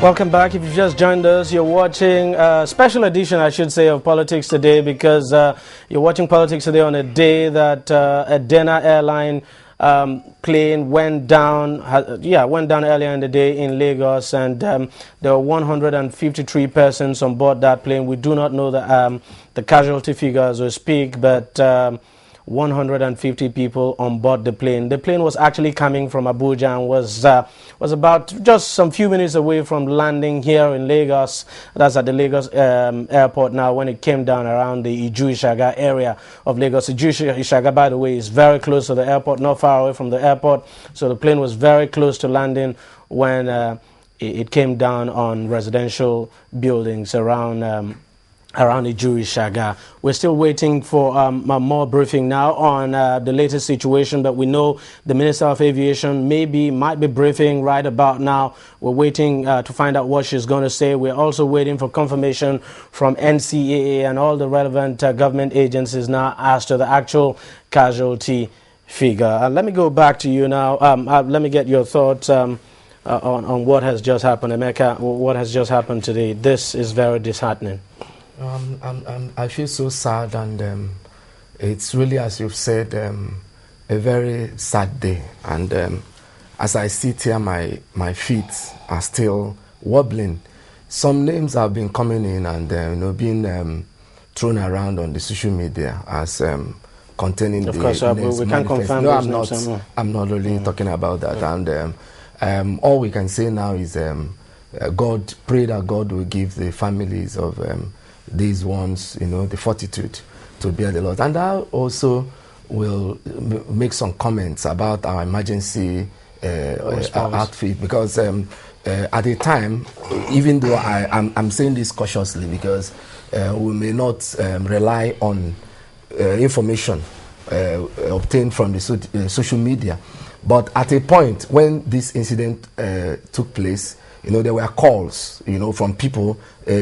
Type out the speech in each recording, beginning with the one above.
Welcome back. If you've just joined us, you're watching a special edition, I should say, of Politics Today, because you're watching Politics Today on a day that a Dana airline plane went down earlier in the day in Lagos, and there were 153 persons on board that plane. We do not know the casualty figure as we speak, but 150 people on board the plane. The plane was actually coming from Abuja and was about just some few minutes away from landing here in Lagos. That's at the Lagos airport now, when it came down around the Iju-Ishaga area of Lagos. Iju-Ishaga, by the way, is very close to the airport, not far away from the airport. So the plane was very close to landing when it came down on residential buildings around Iju-Ishaga. We're still waiting for more briefing now on the latest situation, but we know the Minister of Aviation might be briefing right about now. We're waiting to find out what she's going to say. We're also waiting for confirmation from NCAA and all the relevant government agencies now as to the actual casualty figure. Let me go back to you now. Let me get your thoughts on what has just happened. Emeka, what has just happened today? This is very disheartening. I feel so sad, and it's really, as you've said, a very sad day. And as I sit here, my feet are still wobbling. Some names have been coming in and being thrown around on the social media as containing of the course, names we can't confirm. No, those I'm not really talking about that. And all we can say now is pray that God will give the families of these ones, the fortitude to bear the loss. And I also will make some comments about our emergency outfit, because at the time, even though I'm saying this cautiously, because we may not rely on information obtained from the social media, but at a point when this incident took place, there were calls, from people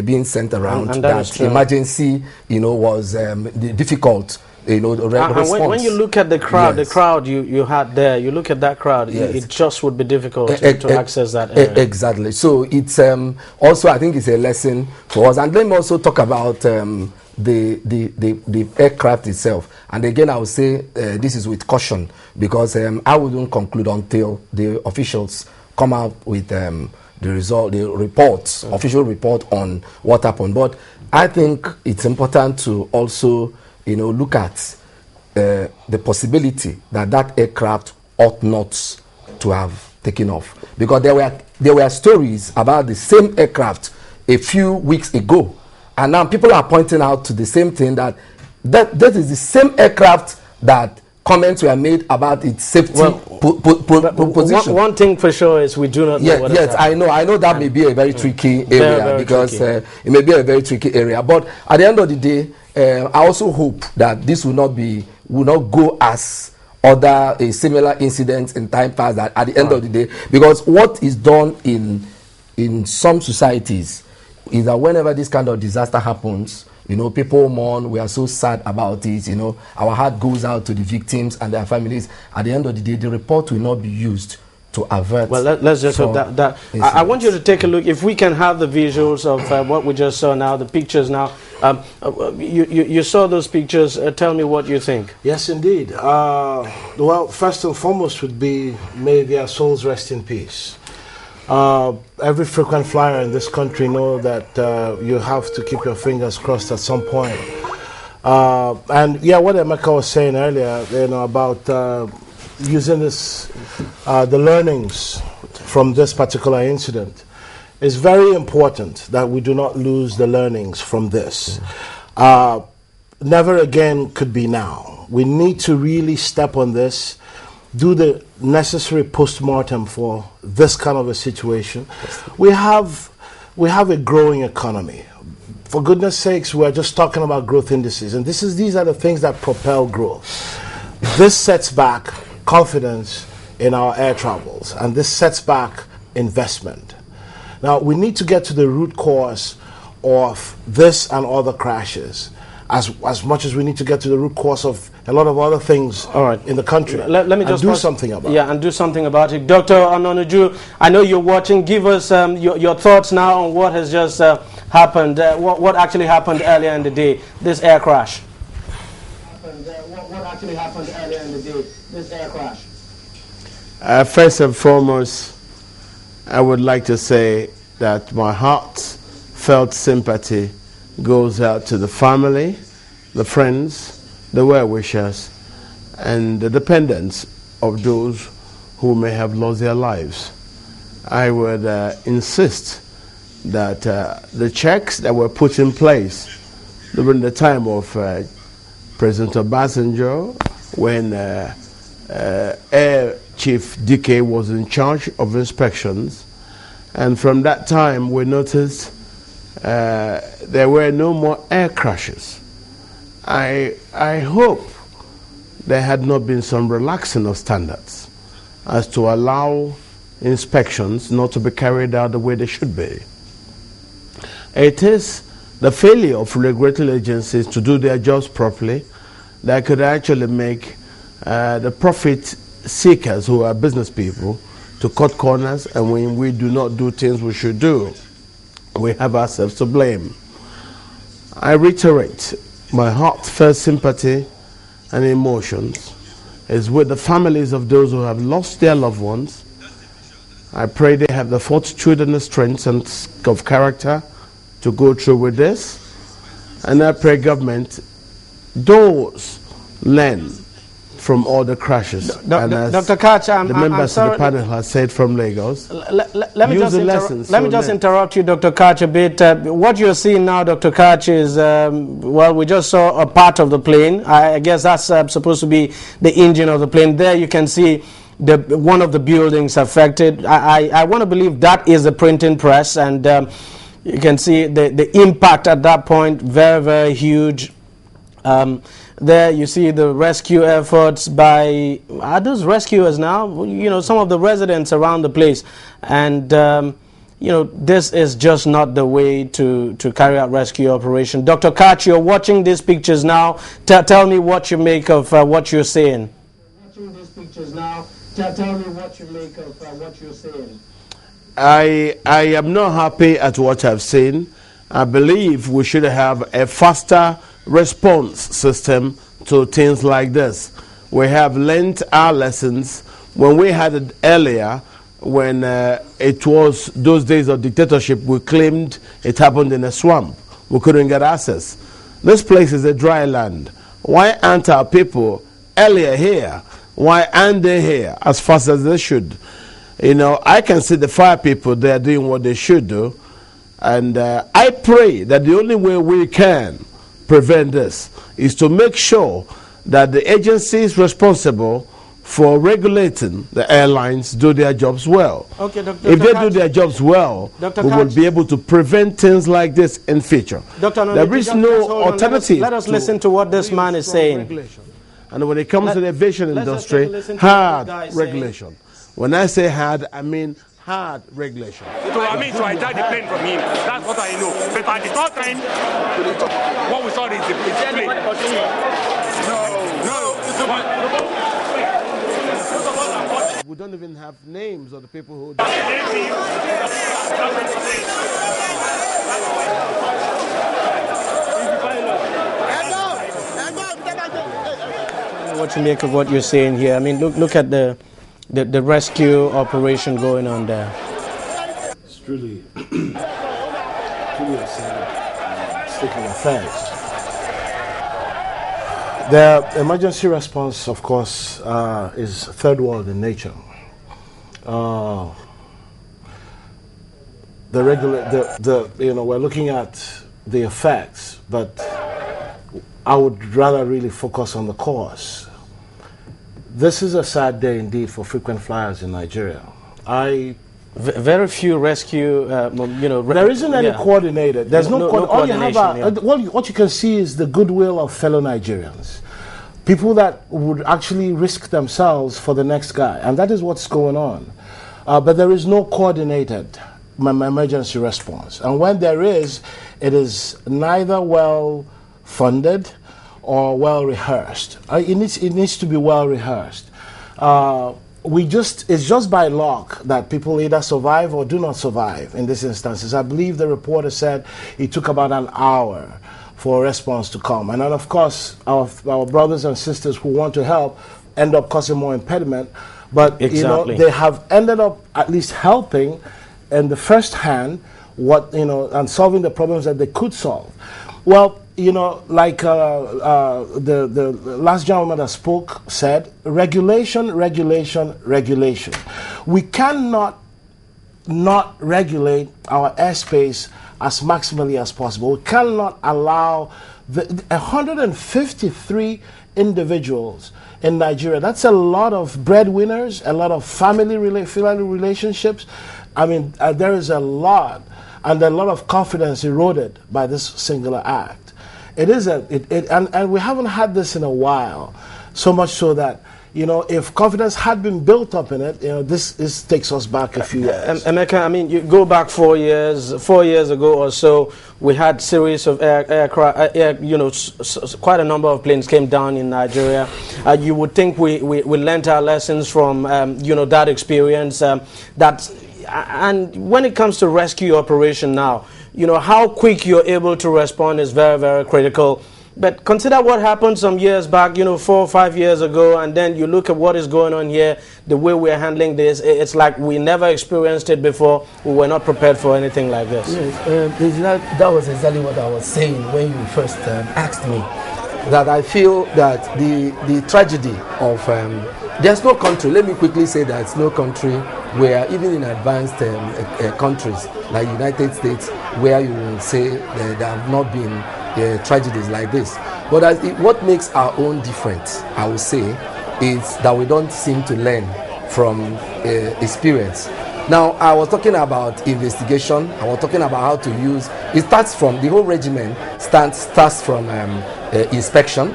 being sent around and that emergency, was difficult, response. When you look at the crowd, yes. the crowd you had there, you look at that crowd, yes. it just would be difficult to access that area. Exactly. So it's also, I think it's a lesson for us. And let me also talk about the aircraft itself. And again, I would say this is with caution, because I wouldn't conclude until the officials come out with official report on what happened. But I think it's important to also, look at the possibility that aircraft ought not to have taken off, because there were stories about the same aircraft a few weeks ago, and now people are pointing out to the same thing, that is the same aircraft that comments were made about its safety position. One thing for sure is we do not know what Yes, I know that may be a very tricky area, very because tricky. It may be a very tricky area. But at the end of the day, I also hope that this will not go as other similar incidents in time past, that at the end of the day, because what is done in some societies is that whenever this kind of disaster happens, people mourn. We are so sad about it. Our heart goes out to the victims and their families. At the end of the day, the report will not be used to avert. Well, let's just hope that I want you to take a look. If we can have the visuals of what we just saw now, the pictures now. You saw those pictures. Tell me what you think. Yes, indeed. Well, first and foremost would be, may their souls rest in peace. Every frequent flyer in this country know that you have to keep your fingers crossed at some point. And yeah, what Emeka was saying earlier, about using this, the learnings from this particular incident, is very important that we do not lose the learnings from this. Never again could be now. We need to really step on this, do the necessary post-mortem for this kind of a situation. We have a growing economy. For goodness sakes, we're just talking about growth indices, and these are the things that propel growth. This sets back confidence in our air travels, and this sets back investment. Now, we need to get to the root cause of this and other crashes, as much as we need to get to the root cause of a lot of other things in the country. Let me just do something about it. Yeah, and do something about it. Dr. Ononuju, I know you're watching. Give us your thoughts now on what has just happened. What actually happened earlier in the day, this air crash? What actually happened earlier in the day, this air crash? First and foremost, I would like to say that my heartfelt sympathy goes out to the family, the friends, the well-wishers, and the dependents of those who may have lost their lives. I would insist that the checks that were put in place during the time of President Obasanjo, when Air Chief Dike was in charge of inspections, and from that time we noticed there were no more air crashes. I hope there had not been some relaxing of standards as to allow inspections not to be carried out the way they should be. It is the failure of regulatory agencies to do their jobs properly that could actually make the profit seekers, who are business people, to cut corners, and when we do not do things we should do, we have ourselves to blame. I reiterate, my heartfelt sympathy and emotions is with the families of those who have lost their loved ones. I pray they have the fortitude and the strength and of character to go through with this. And I pray government does learn from all the crashes. And as Dr. Kach, the members of the panel have said from Lagos, let me just interrupt you, Dr. Kach, a bit. What you're seeing now, Dr. Kach, is, well, we just saw a part of the plane. I guess that's supposed to be the engine of the plane. There you can see one of the buildings affected. I want to believe that is the printing press, and you can see the impact at that point, very, very huge. There you see the rescue efforts by, are those rescuers now? You know, some of the residents around the place. And, you know, this is just not the way to carry out rescue operation. Dr. Kach, you're watching these pictures now. Tell me what you make of what you're saying. Watching these pictures now. Tell me what you make of what you're saying. I am not happy at what I've seen. I believe we should have a faster response system to things like this. We have learned our lessons when we had it earlier, when it was those days of dictatorship. We claimed it happened in a swamp. We couldn't get access. This place is a dry land. Why aren't our people earlier here? Why aren't they here as fast as they should? You know, I can see the fire people there doing what they should do. And I pray that the only way we can prevent this is to make sure that the agencies responsible for regulating the airlines do their jobs well. Okay, Dr. If they do their jobs well, we will be able to prevent things like this in future. There is no alternative. Let us listen to what this man is saying. Regulation. And when it comes to the aviation industry, hard regulation. When I say hard, I mean hard regulation. So I mean, so I hijacked the plane from him. That's what I know. But at the third time, what we saw is the plane. We don't even have names of the people who what you make of what you're saying here. I mean, look at the rescue operation going on there. It's truly a sad state of affairs. The emergency response, of course, is third world in nature. We're looking at the effects, but I would rather really focus on the cause. This is a sad day indeed for frequent flyers in Nigeria. Very few rescue, there isn't any coordinated. There's no coordination. What you can see is the goodwill of fellow Nigerians. People that would actually risk themselves for the next guy. And that is what's going on. But there is no coordinated emergency response. And when there is, it is neither well funded or well rehearsed. It needs to be well rehearsed. It's just by luck that people either survive or do not survive in these instances. I believe the reporter said it took about an hour for a response to come. And then, of course, our brothers and sisters who want to help end up causing more impediment. But exactly. They have ended up at least helping in the first hand and solving the problems that they could solve. Well, like the last gentleman that spoke said, regulation, regulation, regulation. We cannot not regulate our airspace as maximally as possible. We cannot allow 153 individuals in Nigeria. That's a lot of breadwinners, a lot of family relationships. I mean, there is a lot, and a lot of confidence eroded by this singular act. It is and we haven't had this in a while, so much so that if confidence had been built up in it, this takes us back a few years. Emeka, I mean, you go back 4 years ago or so, we had series of aircraft, quite a number of planes came down in Nigeria. You would think we learned our lessons from, that experience. And when it comes to rescue operation now, how quick you're able to respond is very, very critical. But consider what happened some years back, 4 or 5 years ago, and then you look at what is going on here, the way we're handling this, it's like we never experienced it before. We were not prepared for anything like this. Yes, that was exactly what I was saying when you first asked me. That I feel that the tragedy of, there's no country, let me quickly say that it's no country where, even in advanced countries like United States, where you will say that there have not been tragedies like this. But what makes our own different, I would say, is that we don't seem to learn from experience. Now, I was talking about investigation. I was talking about how to use. It starts from the whole regimen. Starts from inspection,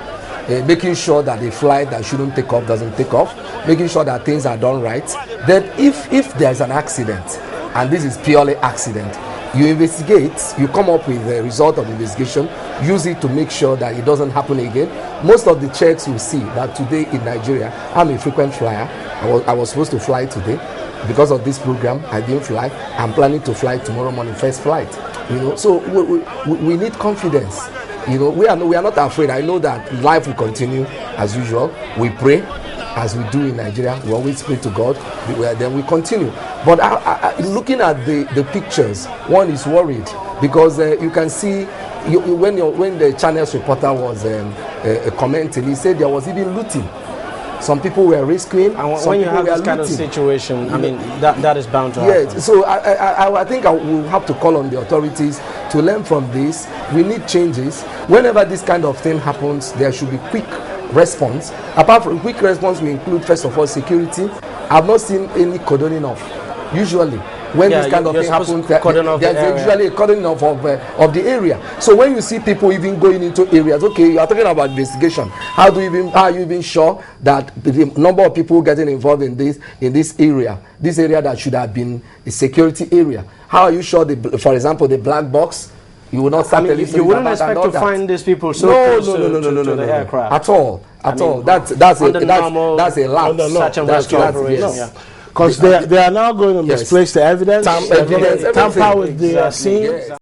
making sure that the flight that shouldn't take off doesn't take off, making sure that things are done right. Then, if there's an accident, and this is purely accident, you investigate, you come up with the result of the investigation, use it to make sure that it doesn't happen again. Most of the checks you see that today in Nigeria, I'm a frequent flyer. I was supposed to fly today. Because of this program, I didn't fly. I'm planning to fly tomorrow morning, first flight. So we need confidence. We are not afraid. I know that life will continue as usual. We pray, as we do in Nigeria. We always pray to God. Then we continue. But looking at the pictures, one is worried because you can see when the channel's reporter was commenting, he said there was even looting. Some people were rescuing. And when you have this kind of situation, I mean, that is bound to happen. Yes, so I think I will have to call on the authorities to learn from this. We need changes. Whenever this kind of thing happens, there should be quick response. Apart from quick response, we include, first of all, security. I've not seen any cordoning off. Usually, when this kind of thing happens, there's usually a cordoning off of the area. So when you see people even going into areas, okay, you are talking about investigation. How are you even sure that the number of people getting involved in this area that should have been a security area? How are you sure, for example, the black box? You will not start. You wouldn't expect to find these people so close to the aircraft at all. That's a lapse. Such a rescue operation. Because they are now going to misplace the evidence, tamper with the scene.